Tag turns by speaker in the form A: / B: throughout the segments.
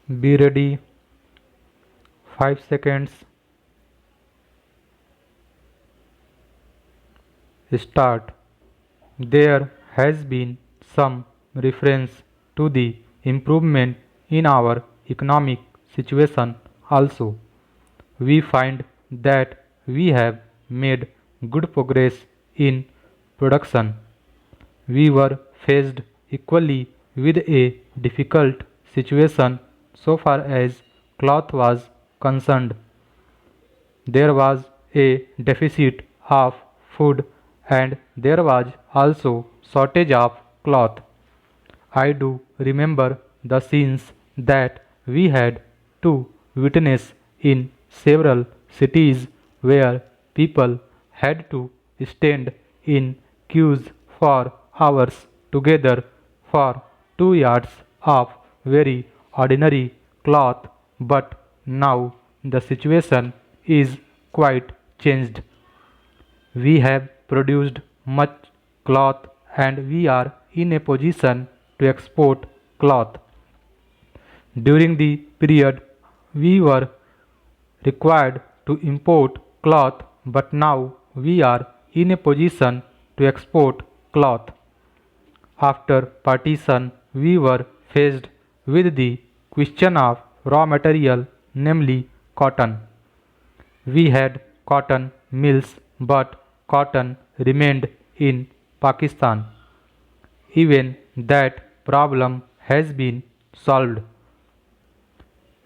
A: Be ready. 5 seconds. Start. There has been some reference to the improvement in our economic situation also. We find that we have made good progress in production. We were faced equally with a difficult situation so far as cloth was concerned. There was a deficit of food and there was also shortage of cloth. I do remember the scenes that we had to witness in several cities where people had to stand in queues for hours together for 2 yards of very ordinary cloth, but now the situation is quite changed. We have produced much cloth and we are in a position to export cloth. During the period we were required to import cloth, but now we are in a position to export cloth. After partition, we were faced with the question of raw material, namely cotton. We had cotton mills, but cotton remained in Pakistan. Even that problem has been solved.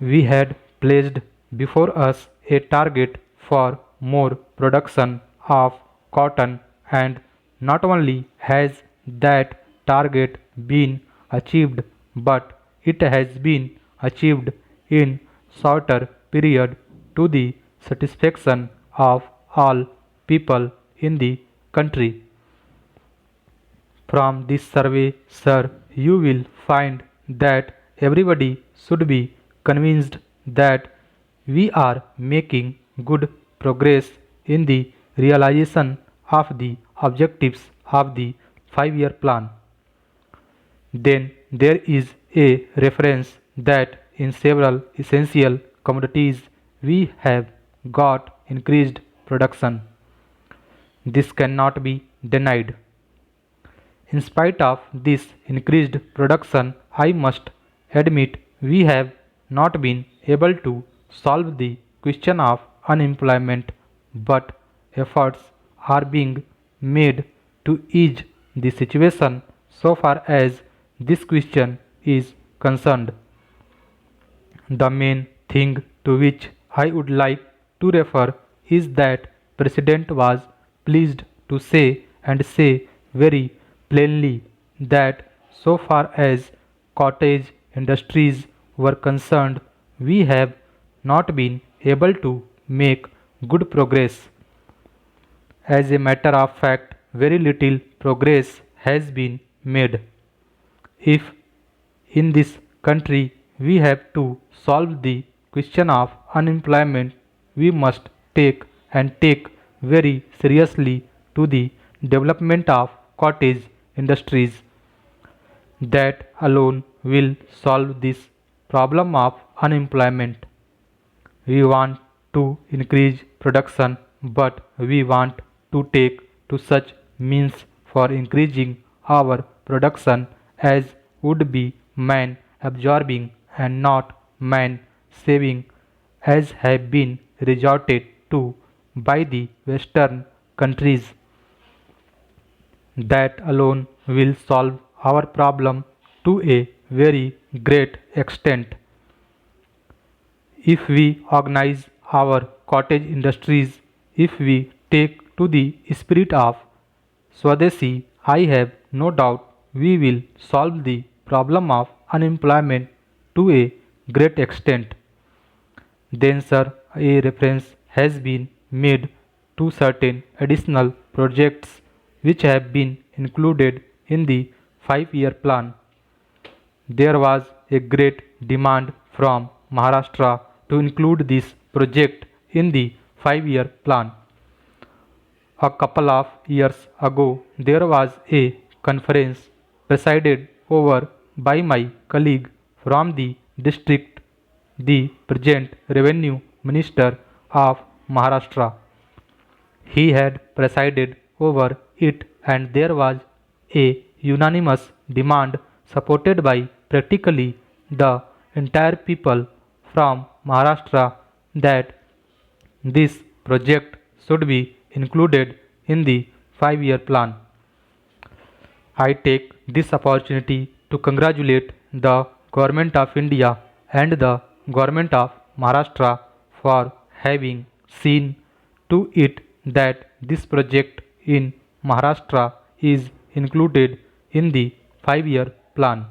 A: We had placed before us a target for more production of cotton, and not only has that target been achieved, but it has been achieved in shorter period to the satisfaction of all people in the country. From this survey, sir, you will find that everybody should be convinced that we are making good progress in the realization of the objectives of the 5-year plan. Then there is a reference that in several essential commodities we have got increased production. This cannot be denied. In spite of this increased production, I must admit we have not been able to solve the question of unemployment, but efforts are being made to ease the situation so far as this question is concerned. The main thing to which I would like to refer is that President was pleased to say and say very plainly that so far as cottage industries were concerned, we have not been able to make good progress. As a matter of fact, very little progress has been made. If in this country we have to solve the question of unemployment, we must take very seriously to the development of cottage industries. That alone will solve this problem of unemployment. We want to increase production, but we want to take to such means for increasing our production as would be man absorbing and not man saving, as have been resorted to by the Western countries. That alone will solve our problem to a very great extent. If we organize our cottage industries, if we take to the spirit of Swadeshi, I have no doubt we will solve the problem of unemployment to a great extent. Then, sir, a reference has been made to certain additional projects which have been included in the 5-year plan. There was a great demand from Maharashtra to include this project in the 5-year plan. A couple of years ago, there was a conference presided over by my colleague from the district the present Revenue Minister of Maharashtra. He had presided over it, and there was a unanimous demand supported by practically the entire people from Maharashtra that this project should be included in the 5-year plan. I take this opportunity to congratulate the Government of India and the Government of Maharashtra for having seen to it that this project in Maharashtra is included in the 5-year plan.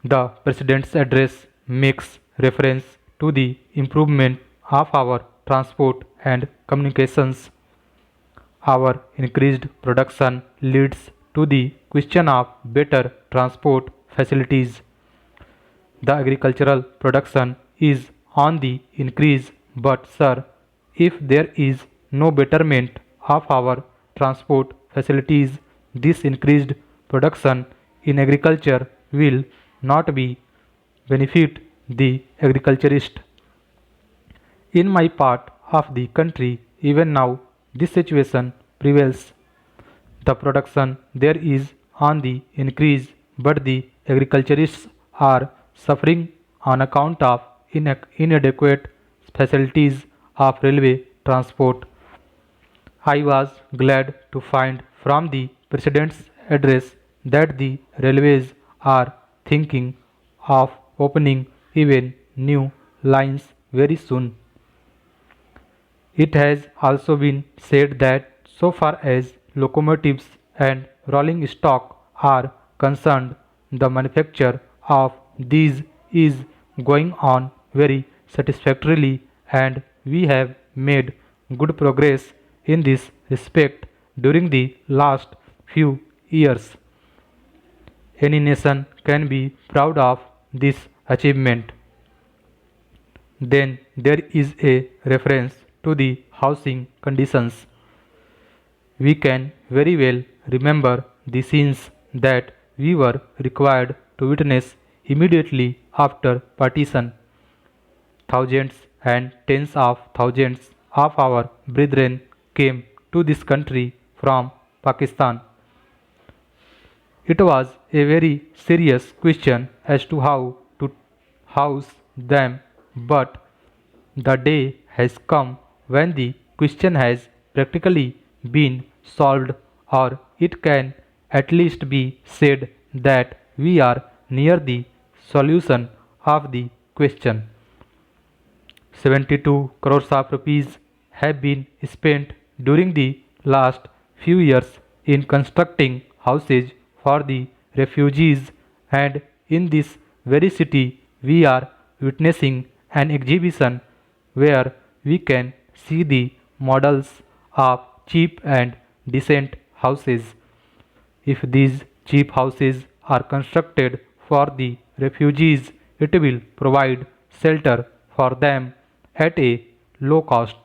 A: The President's address makes reference to the improvement of our transport and communications. Our increased production leads to the question of better transport facilities. The agricultural production is on the increase, but sir, if there is no betterment of our transport facilities, this increased production in agriculture will not be benefit the agriculturist. In my part of the country, even now, this situation prevails. The production there is on the increase, but the agriculturists are suffering on account of inadequate facilities of railway transport. I was glad to find from the President's address that the railways are thinking of opening even new lines very soon. It has also been said that so far as locomotives and rolling stock are concerned, the manufacture of these is going on very satisfactorily, and we have made good progress in this respect during the last few years. Any nation can be proud of this achievement. Then there is a reference to the housing conditions. We can very well remember the scenes that we were required to witness immediately after partition. Thousands and tens of thousands of our brethren came to this country from Pakistan. It was a very serious question as to how to house them, but the day has come when the question has practically been solved, or it can at least be said that we are near the solution of the question. 72 crores of rupees have been spent during the last few years in constructing houses for the refugees, and in this very city we are witnessing an exhibition where we can see the models of cheap and decent houses. If these cheap houses are constructed for the refugees, it will provide shelter for them at a low cost.